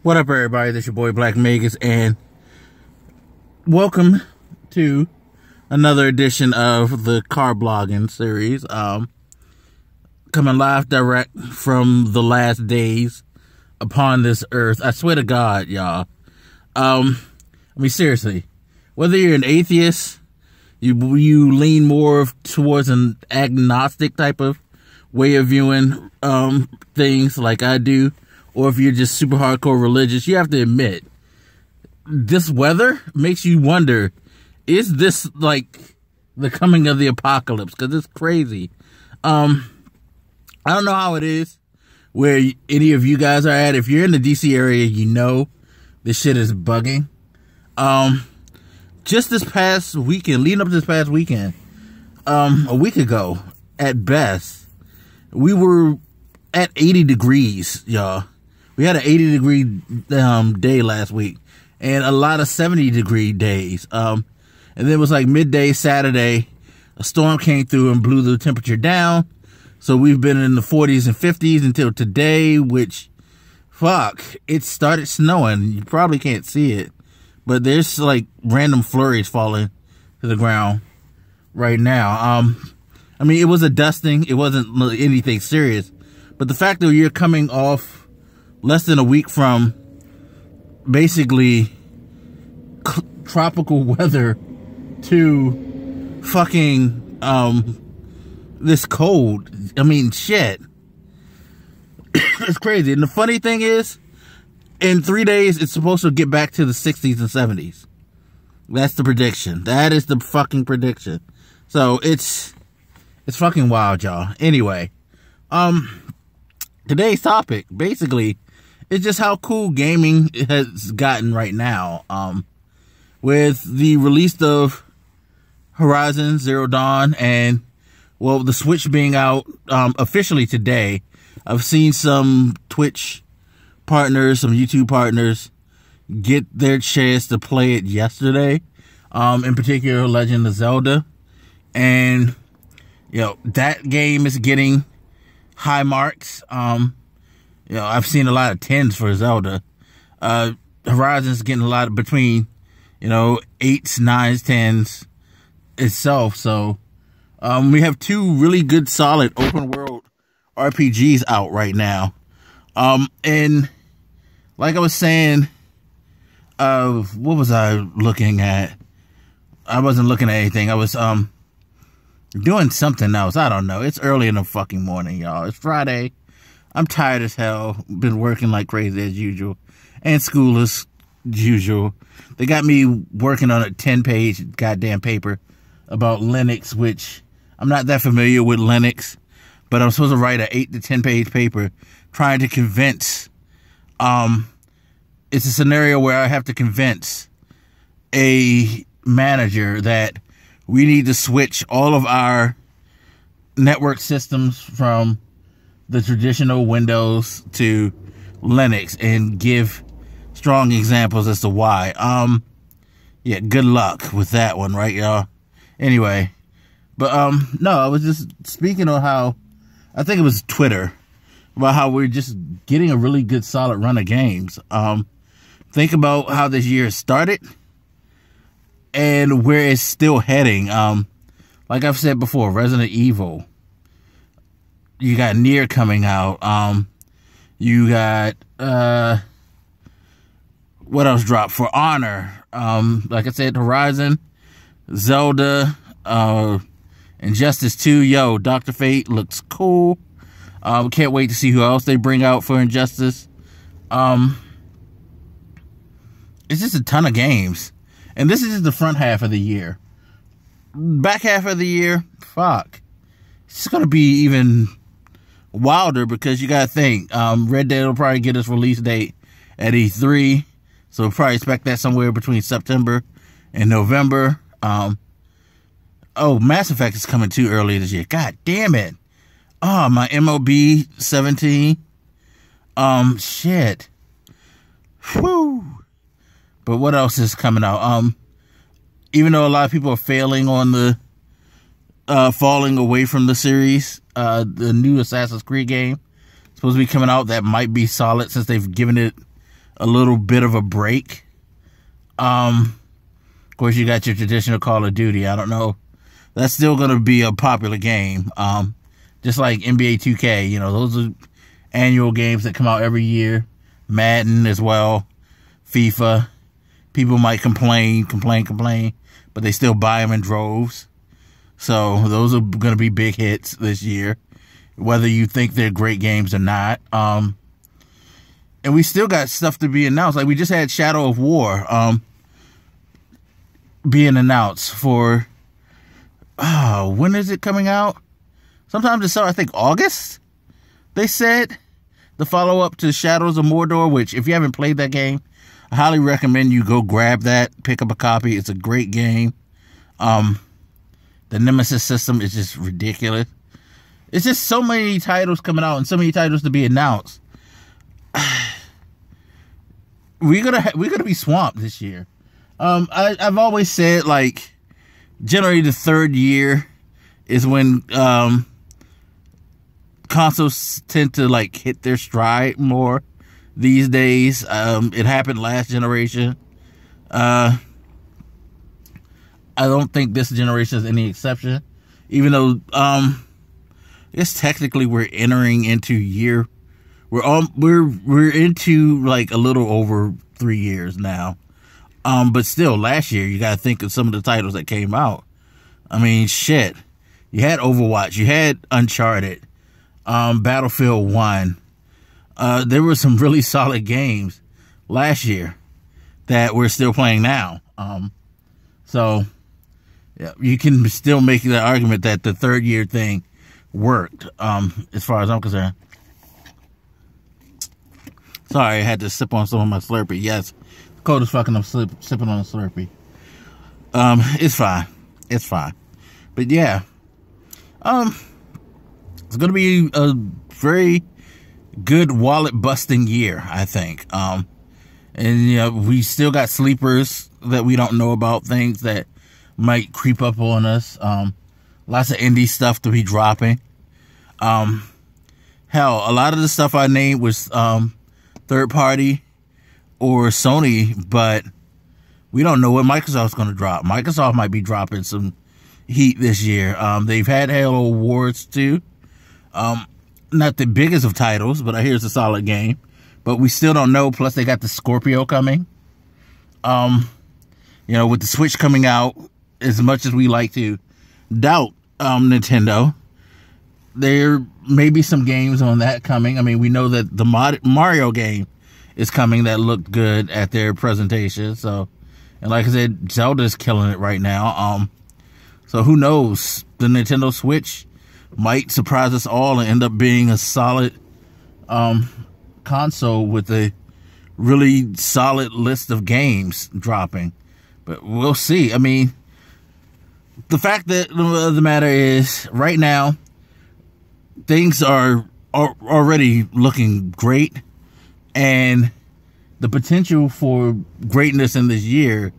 What up, everybody? This your boy Black Magus, and welcome to another edition of the car blogging series. Coming live direct from the last days upon this earth. I swear to God, y'all. I mean, seriously, whether you're an atheist, you lean more towards an agnostic type of way of viewing things like I do, or if you're just super hardcore religious, you have to admit, this weather makes you wonder, is this like the coming of the apocalypse? Because it's crazy. I don't know how it is where any of you guys are at. If you're in the DC area, you know this shit is bugging. Just this past weekend, leading up to this past weekend, a week ago, at best, we were at 80 degrees, y'all. We had an 80-degree day last week, and a lot of 70-degree days. And then it was like midday Saturday, a storm came through and blew the temperature down. So we've been in the 40s and 50s until today, which, fuck, it started snowing. You probably can't see it, but there's like random flurries falling to the ground right now. I mean, it was a dusting. It wasn't anything serious, but the fact that you're coming off less than a week from basically tropical weather to fucking this cold. I mean, shit. It's crazy. And the funny thing is, in 3 days, it's supposed to get back to the 60s and 70s. That's the prediction. That is the fucking prediction. So it's fucking wild, y'all. Anyway, today's topic basically is just how cool gaming has gotten right now. With the release of Horizon Zero Dawn and, well, the Switch being out officially today, I've seen some Twitch partners, some YouTube partners get their chance to play it yesterday. In particular, Legend of Zelda. And, you know, that game is getting high marks. You know, I've seen a lot of 10s for Zelda. Horizon's getting a lot of between, you know, 8s, 9s, 10s itself. So, we have two really good, solid open world RPGs out right now. And like I was saying, what was I looking at? I wasn't looking at anything. I was, doing something else. I don't know. It's early in the fucking morning, y'all. It's Friday. I'm tired as hell. Been working like crazy as usual. And school as usual. They got me working on a 10-page goddamn paper about Linux, which I'm not that familiar with Linux, but I'm supposed to write an 8 to 10-page paper trying to convince, it's a scenario where I have to convince a manager that we need to switch all of our network systems from the traditional Windows to Linux and give strong examples as to why. Yeah, good luck with that one, right, y'all? Anyway, but no, I was just speaking on how, I think it was Twitter, about how we're just getting a really good solid run of games. Think about how this year started and where it's still heading. Like I've said before, Resident Evil. You got Nier coming out. You got, what else dropped? For Honor. Like I said, Horizon, Zelda, Injustice 2. Yo, Dr. Fate looks cool. Can't wait to see who else they bring out for Injustice. It's just a ton of games. And this is just the front half of the year. Back half of the year, fuck. It's going to be even wilder because you got to think. Red Dead will probably get its release date at E3. So we'll probably expect that somewhere between September and November. Oh, Mass Effect is coming too early this year. God damn it. Oh, my MLB 17. Shit. Whew. But what else is coming out? Even though a lot of people are failing on the falling away from the series, the new Assassin's Creed game supposed to be coming out that might be solid since they've given it a little bit of a break. Of course, you got your traditional Call of Duty. I don't know. That's still going to be a popular game. Just like NBA 2K, you know, those are annual games that come out every year. Madden as well. FIFA. People might complain, but they still buy them in droves. So those are going to be big hits this year, whether you think they're great games or not. And we still got stuff to be announced. Like we just had Shadow of War being announced for, when is it coming out? Sometime this summer, I think August, they said. The follow-up to Shadows of Mordor, which if you haven't played that game, I highly recommend you go grab that, pick up a copy. It's a great game. The Nemesis system is just ridiculous. It's just so many titles coming out and so many titles to be announced. We're gonna be swamped this year. I've always said, like, generally the third year is when consoles tend to like hit their stride more these days. It happened last generation. I don't think this generation is any exception, even though I guess technically we're entering into we're into like a little over 3 years now. But still, last year you got to think of some of the titles that came out. I mean, shit. You had Overwatch, you had Uncharted, Battlefield 1. There were some really solid games last year that we're still playing now. So yeah, you can still make the argument that the third year thing worked, as far as I'm concerned. Sorry, I had to sip on some of my Slurpee. Yes, cold as fucking, I'm sipping on a Slurpee. It's fine. It's fine. But yeah, it's going to be a very good wallet busting year, I think. And you know, we still got sleepers that we don't know about, things that might creep up on us. Lots of indie stuff to be dropping. Hell, a lot of the stuff I named was third party or Sony, but we don't know what Microsoft's going to drop. Microsoft might be dropping some heat this year. They've had Halo Awards too. Not the biggest of titles, but I hear it's a solid game. But we still don't know. Plus, they got the Scorpio coming. You know, with the Switch coming out, as much as we like to doubt Nintendo, there may be some games on that coming. I mean, we know that the Mario game is coming that looked good at their presentation. So, and like I said, Zelda's killing it right now. So who knows? The Nintendo Switch might surprise us all and end up being a solid console with a really solid list of games dropping. But we'll see. I mean, the fact that the matter is, right now, things are already looking great, and the potential for greatness in this year,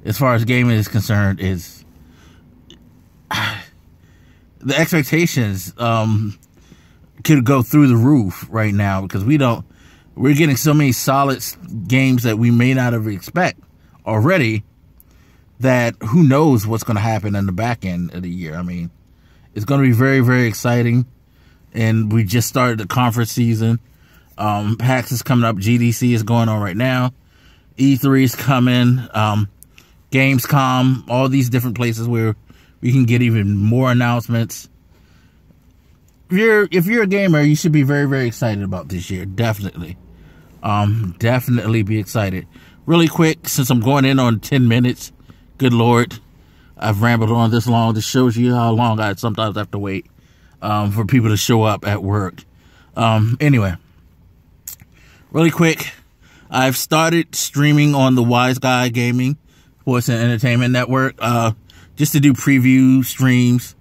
as far as gaming is concerned, is the expectations could go through the roof right now, because we're getting so many solid games that we may not have expect already, that who knows what's going to happen in the back end of the year. I mean, it's going to be very, very exciting. And we just started the conference season. PAX is coming up. GDC is going on right now. E3 is coming. Gamescom, all these different places where we can get even more announcements. If you're a gamer, you should be very, very excited about this year. Definitely. Definitely be excited. Really quick, since I'm going in on 10 minutes, good Lord, I've rambled on this long. This shows you how long I sometimes have to wait for people to show up at work. Anyway, really quick, I've started streaming on the Wise Guy Gaming Sports and Entertainment Network, just to do preview streams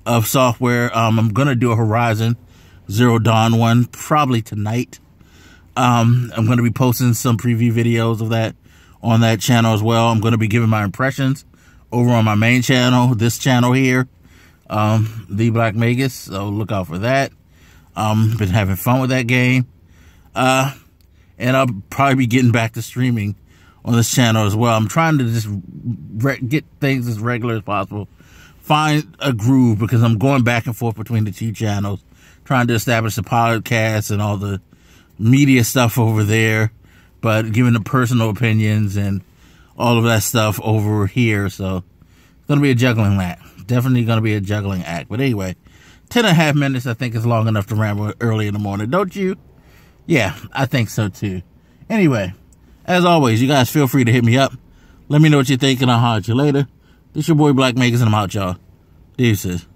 of software. I'm going to do a Horizon Zero Dawn one probably tonight. I'm going to be posting some preview videos of that on that channel as well. I'm going to be giving my impressions over on my main channel, this channel here, the Black Magus. So look out for that. Been having fun with that game. And I'll probably be getting back to streaming on this channel as well. I'm trying to just get things as regular as possible. Find a groove, because I'm going back and forth between the two channels, trying to establish the podcast and all the media stuff over there, but giving the personal opinions and all of that stuff over here. So it's going to be a juggling act. Definitely going to be a juggling act. But anyway, 10.5 minutes, I think, is long enough to ramble early in the morning. Don't you? Yeah, I think so too. Anyway, as always, you guys feel free to hit me up. Let me know what you think, and I'll holler at you later. This your boy Black Magus, and I'm out, y'all. Deuces.